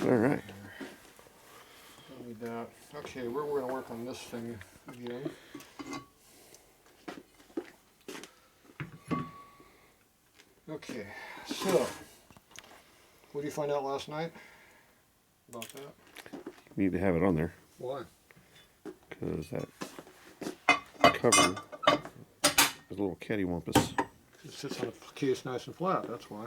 All right. Don't need that. Okay, we're going to work on this thing again. Okay, so what did you find out last night about that? You need to have it on there. Why? Because that cover is a little cattywampus. It sits on the case nice and flat, that's why.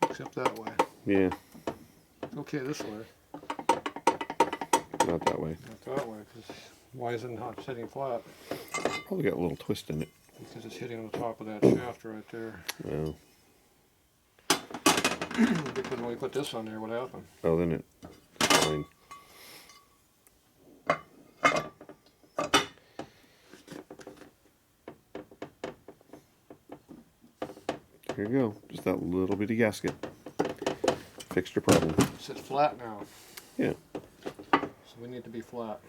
Except that way. Yeah. Okay, this way. Not that way. Not that way, because why isn't it not sitting flat? Probably got a little twist in it. Because it's hitting on the top of that shaft right there. Oh. Because when we put this on there, what happened? Oh, then it's fine. There you go. Just that little bitty gasket. Fixed your problem. It sits flat now. Yeah. So we need to be flat.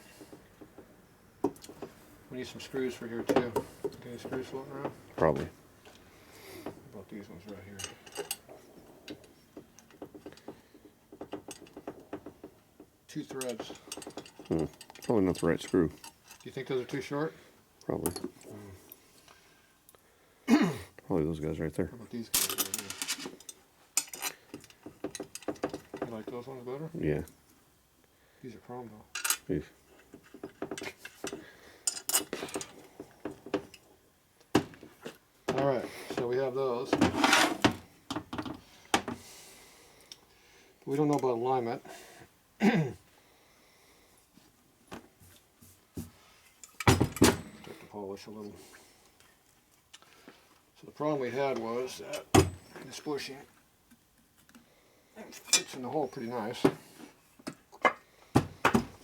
We need some screws for here too. Got any screws floating around? Probably. How about these ones right here? 2 threads. Probably not the right screw. Do you think those are too short? Probably. Probably those guys right there. How about these guys right here? You like those ones better? Yeah. These are chrome though. Oof. Alright, so we have those. We don't know about alignment. Start to polish a little. So the problem we had was that this bushing fits in the hole pretty nice.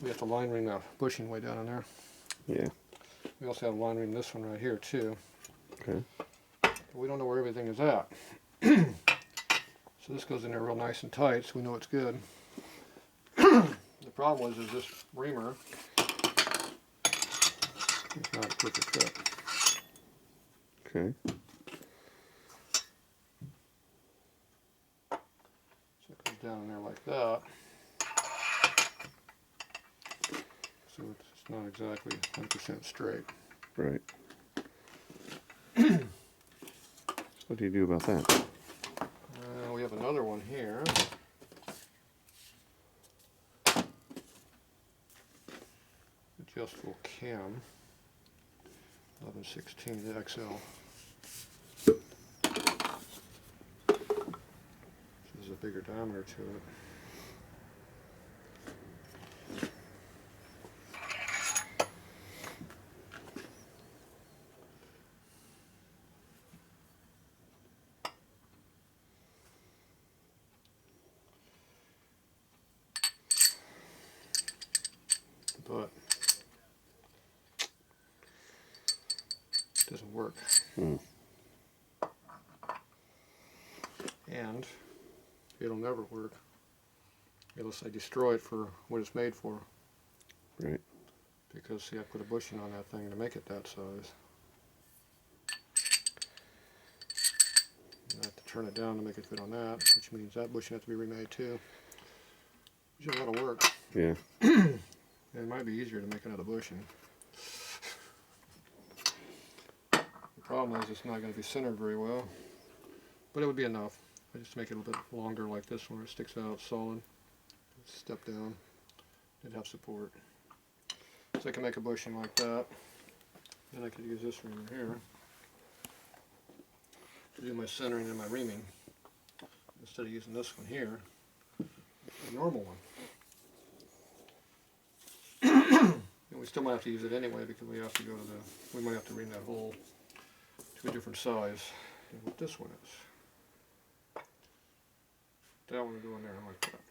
We have to line ring that bushing way down in there. Yeah. We also have to line ring this one right here too. Okay. But we don't know where everything is at. So this goes in there real nice and tight, so we know it's good. The problem was is this reamer is not a perfect fit. Okay. So it goes down in there like that. So it's not exactly 100% straight. Right. What do you do about that? We have another one here. Adjustable cam. 1116 to XL. There's a bigger diameter to it. But it doesn't work. And it'll never work unless I destroy it for what it's made for. Right. Because see, I put a bushing on that thing to make it that size. And I have to turn it down to make it fit on that, which means that bushing has to be remade too. Which is a lot of work. Yeah. And it might be easier to make another bushing. The problem is it's not going to be centered very well, but it would be enough. I just make it a little bit longer like this one where it sticks out solid. Step down, it'd have support. So I can make a bushing like that. Then I could use this reamer here to do my centering and my reaming instead of using this one here, the normal one. And we still might have to use it anyway because we have to go to we might have to ream that hole to a different size than what this one is. That one will go in there like that.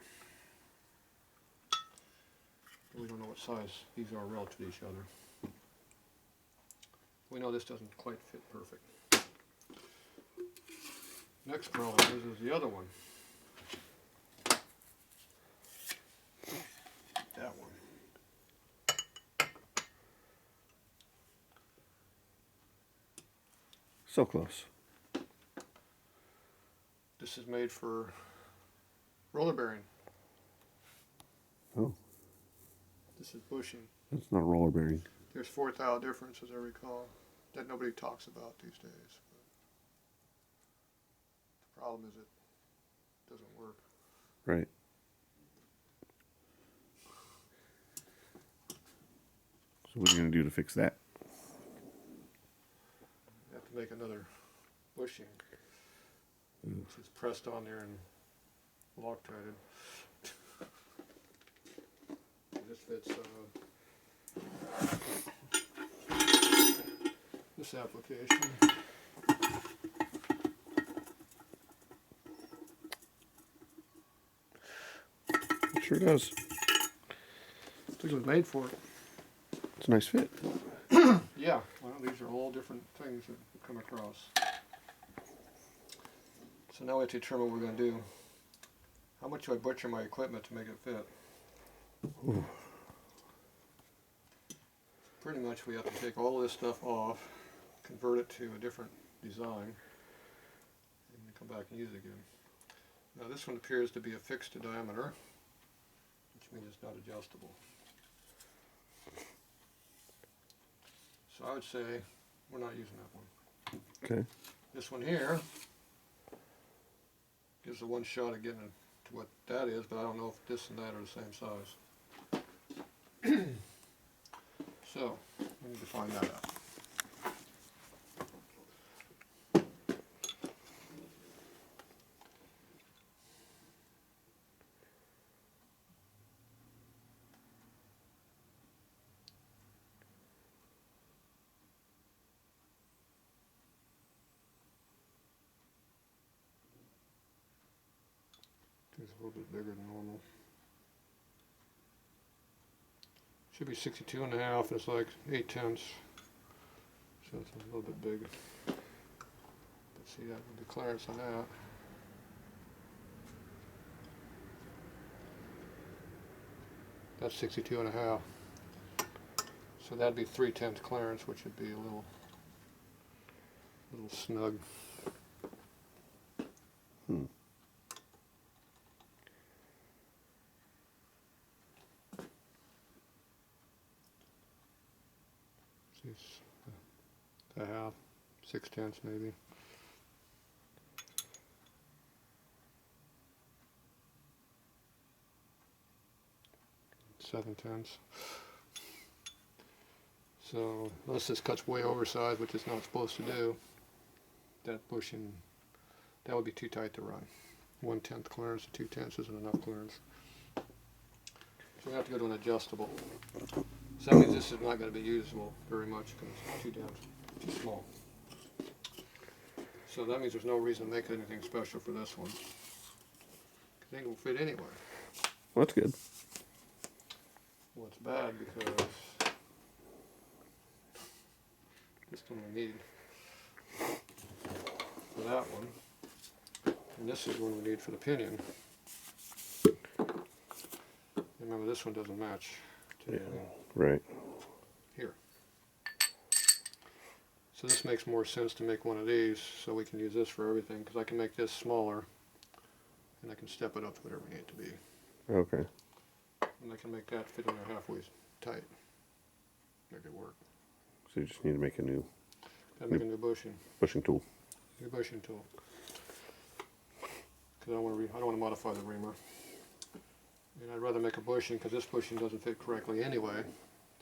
But we don't know what size these are relative to each other. We know this doesn't quite fit perfect. Next problem is the other one. That one. So close. This is made for roller bearing. Oh, This is bushing. that's not roller bearing. There's 4 thou difference, as I recall, that nobody talks about these days. But the problem is it doesn't work. Right. So what are you going to do to fix that? You have to make another bushing, which is pressed on there and Loctited. This fits this application. It sure does. I think it was made for it. It's a nice fit. Yeah, well, these are all different things that we come across. So now we have to determine what we're going to do. How much do I butcher my equipment to make it fit? Ooh. Pretty much we have to take all this stuff off, convert it to a different design, and come back and use it again. Now this one appears to be a fixed diameter, which means it's not adjustable. So I would say we're not using that one. Okay. This one here gives a one shot at getting to what that is, but I don't know if this and that are the same size. So we need to find that out. It's a little bit bigger than normal. Should be 62.5. It's like 8/10. So it's a little bit big. Let's see, that would be clearance on that. That's 62.5. So that'd be 3/10 clearance, which would be a little snug. It's a half, 6/10 maybe. 7/10. So unless this cuts way oversized, which it's not supposed to do, that bushing, that would be too tight to run. 1/10 clearance to 2/10 isn't enough clearance. So we have to go to an adjustable. So that means this is not going to be usable very much because it's too small. So that means there's no reason to make anything special for this one. Because it will fit anywhere. Well, that's good. Well, it's bad because this one we need for that one. And this is one we need for the pinion. Remember, this one doesn't match to anything. Right. Here. So this makes more sense to make one of these so we can use this for everything, because I can make this smaller and I can step it up to whatever we need it to be. Okay. And I can make that fit in there halfway tight. Make it work. So you just need to make a new Gotta make a new bushing. bushing tool. New bushing tool. Because I don't want to modify the reamer. And I'd rather make a bushing because this bushing doesn't fit correctly anyway.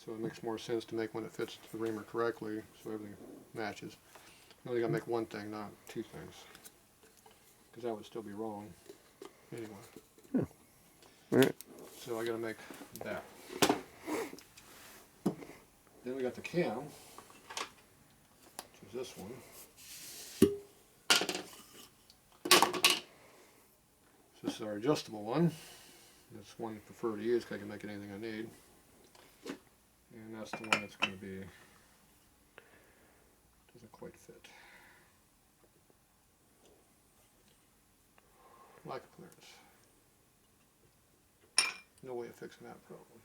So it makes more sense to make one that fits the reamer correctly so everything matches. You only got to make one thing, not two things. Because that would still be wrong anyway. Yeah. Alright. So I got to make that. Then we got the cam, which is this one. So this is our adjustable one. That's one I prefer to use because I can make anything I need. And that's the one that's going to be, doesn't quite fit. Like a clearance. No way of fixing that problem.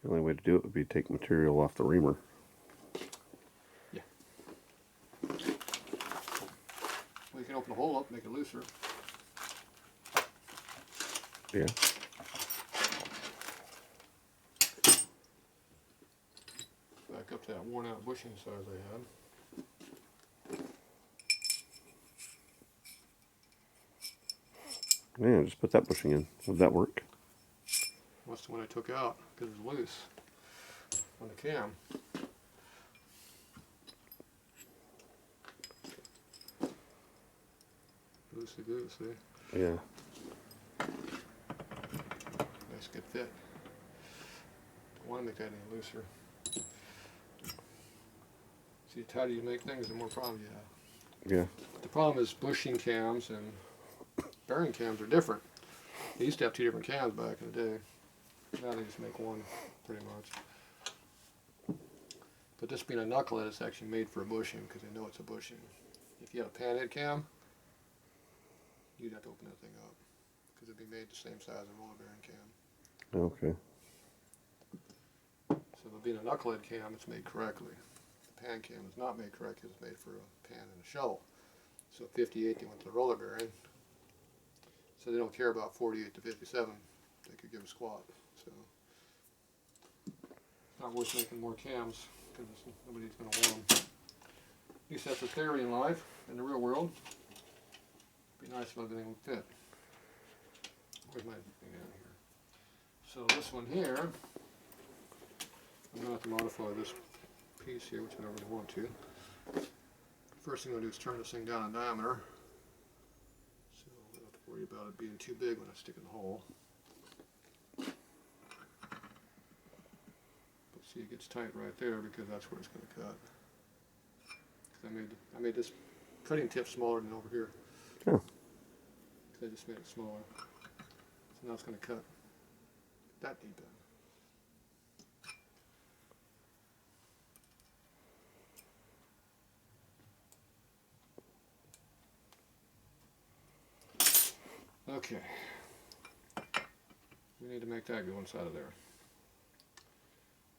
The only way to do it would be to take material off the reamer. Yeah. can open the hole up, make it looser. Yeah. Back up to that worn out bushing size I had. Yeah, just put that bushing in. Would that work? That's the one I took out because it's loose on the cam. Loosey goosey. Yeah. Nice good fit. Don't want to make that any looser. See, the tighter you make things, the more problems you have. Yeah. The problem is bushing cams and bearing cams are different. They used to have two different cams back in the day. Now they just make one, pretty much. But this being a knucklehead, it's actually made for a bushing because they know it's a bushing. If you had a panhead cam, you'd have to open that thing up because it'd be made the same size as a roller bearing cam. Okay. So by being a knucklehead cam, it's made correctly. The pan cam is not made correctly. It's made for a pan and a shovel. So 58, they went to the roller bearing. So they don't care about 48 to 57. They could give a squat. So it's not worth making more cams because nobody's going to want them. At least that's a theory in life. In the real world, it'd be nice if everything would fit. Where's my thing down here? So this one here, I'm going to have to modify this piece here, which I don't really want to. First thing I'm going to do is turn this thing down in diameter. So I don't have to worry about it being too big when I stick in the hole. But see, it gets tight right there because that's where it's going to cut. Because I made this cutting tip smaller than over here. Oh. Because I just made it smaller. So now it's going to cut that deep in. Okay, we need to make that go inside of there.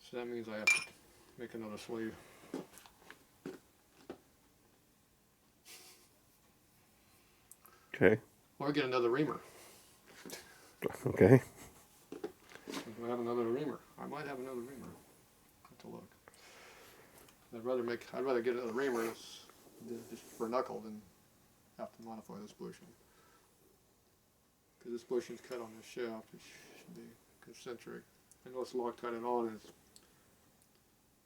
So that means I have to make another sleeve. Okay. Or get another reamer. Okay. Do I have another reamer? I might have another reamer. Have to look. I'd rather get another reamer just for a knuckle than have to modify this bushing. Because this bushing's cut on this shaft, it should be concentric. I know it's Loctited on, and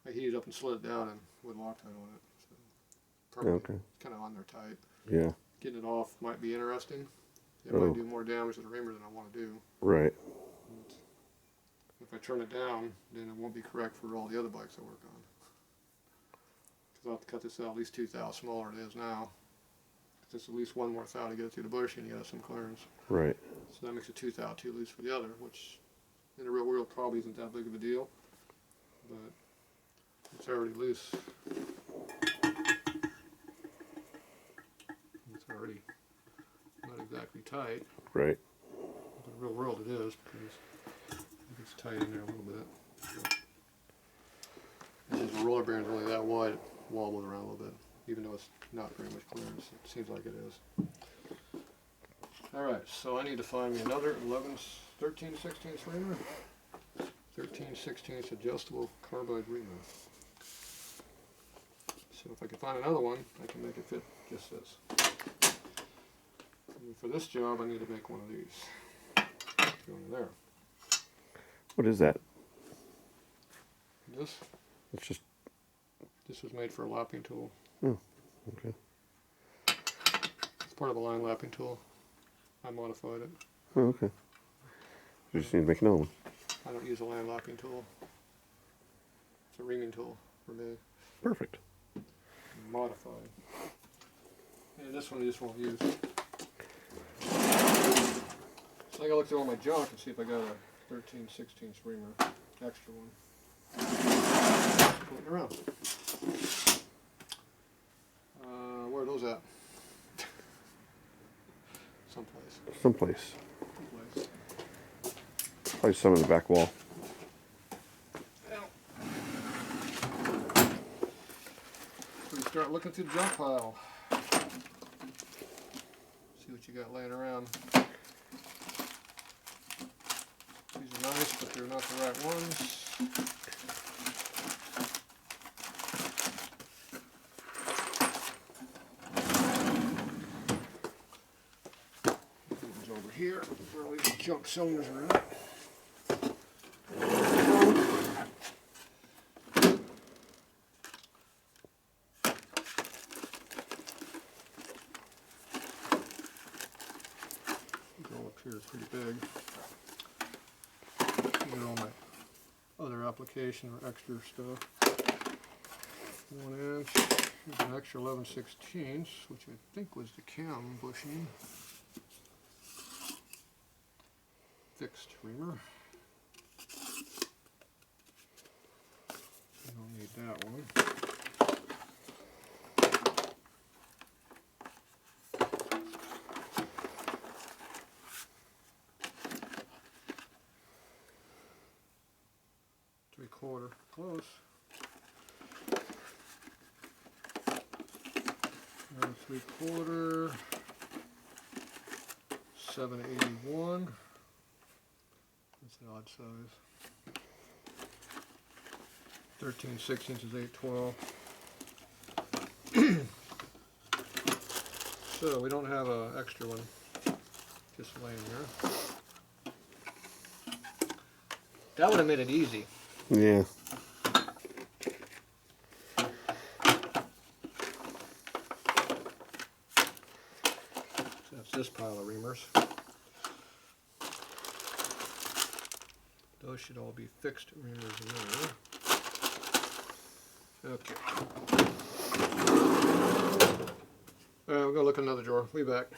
I heated up and slid it down and with Loctite on it. So Okay. It's kind of on there tight. Yeah. Getting it off might be interesting. It might do more damage to the reamer than I want to do. Right. And if I turn it down, then it won't be correct for all the other bikes I work on. Because I'll have to cut this out at least 2 thou smaller than it is now. Because it's at least one more thou to get it through the bushing, you got some clearance. Right. So that makes it 2 thou too loose for the other, which in the real world probably isn't that big of a deal. But it's already loose. It's already not exactly tight. Right. In the real world it is, because it gets tight in there a little bit. And since the roller bearing's only that wide, it wobbles around a little bit, even though it's not very much clearance. It seems like it is. Alright, so I need to find me another 13/16 reamer. 13/16 adjustable carbide reamer. So if I can find another one, I can make it fit just this. And for this job, I need to make one of these. Go in there. What is that? This was made for a lapping tool. Oh, okay. It's part of a line lapping tool. I modified it. Oh, okay. You just need to make another one. I don't use a line lapping tool. It's a reaming tool for me. Perfect. Modified. And this one I just won't use. So I gotta look through all my junk and see if I got a 13/16 reamer. Extra one. Floating around. Where are those at? Someplace. Someplace. Probably some in the back wall. We start looking through the junk pile. See what you got laying around. These are nice, but they're not the right ones. These over here, where all these junk cylinders are at. Here is pretty big. These are all my other application or extra stuff. 1 inch. Here's an extra 11/16, which I think was the cam bushing. Fixed reamer. I don't need that one. Quarter close. Another 3/4. 7/81. That's an odd size. 13/16 is 8/12. So we don't have an extra one just laying there. That would have made it easy. Yeah. So that's this pile of reamers. Those should all be fixed reamers in there. Okay. Alright, we're going to look in another drawer. We'll be back.